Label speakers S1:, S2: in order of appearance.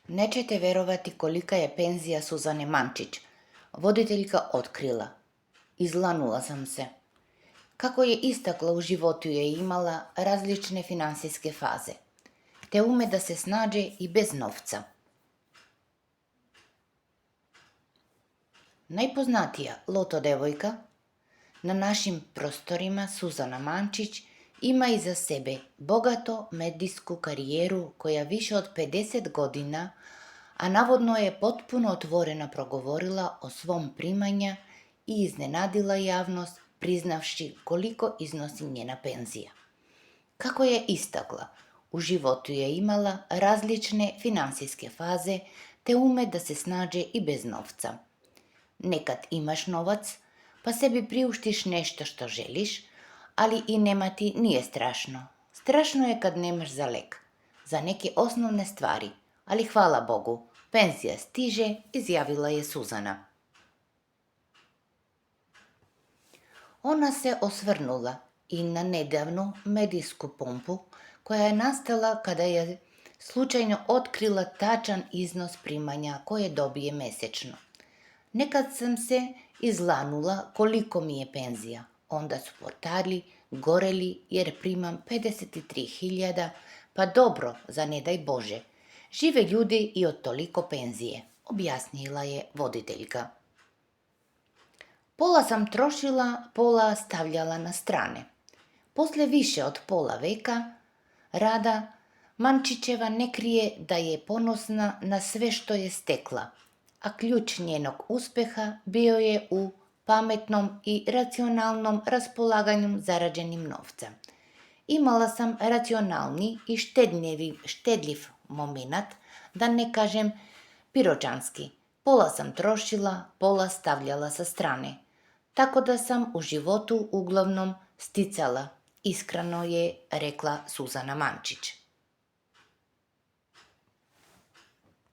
S1: Nećete verovati kolika je penzija Suzane Mančić, voditeljka otkrila. Izlanula sam se. Kako je istakla, u životu je imala različne financijske faze, te ume da se snađe i bez novca. Najpoznatija loto devojka na našim prostorima, Suzana Mančić, ima iza sebe bogato medijsku karijeru koja više od 50 godina, a navodno je potpuno otvoreno progovorila o svom primanja i iznenadila javnost priznavši koliko iznosi njena penzija. Kako je istakla, u životu je imala različne financijske faze te ume da se snađe i bez novca. Nekad imaš novac, pa sebi priuštiš nešto što želiš, ali i nemati nije strašno. Strašno je kad nemaš za lek, za neke osnovne stvari, ali hvala Bogu, penzija stiže, izjavila je Suzana. Ona se osvrnula i na nedavnu medijsku pompu koja je nastala kada je slučajno otkrila tačan iznos primanja koje dobije mesečno. Nekad sam se izlanula koliko mi je penzija. Onda su portali goreli jer primam 53.000, pa dobro, za ne daj Bože. Žive ljudi i od toliko penzije, objasnila je voditeljka. Pola sam trošila, pola stavljala na strane. Posle više od pola veka rada, Mančićeva ne krije da je ponosna na sve što je stekla, a ključ njenog uspeha bio je u pametnom i racionalnom raspolaganju zarađenim novca. Imala sam racionalni i štedljiv moment, da ne kažem piročanski. Pola sam trošila, pola stavljala sa strane. Tako da sam u životu uglavnom sticala, iskreno je rekla Suzana Mančić.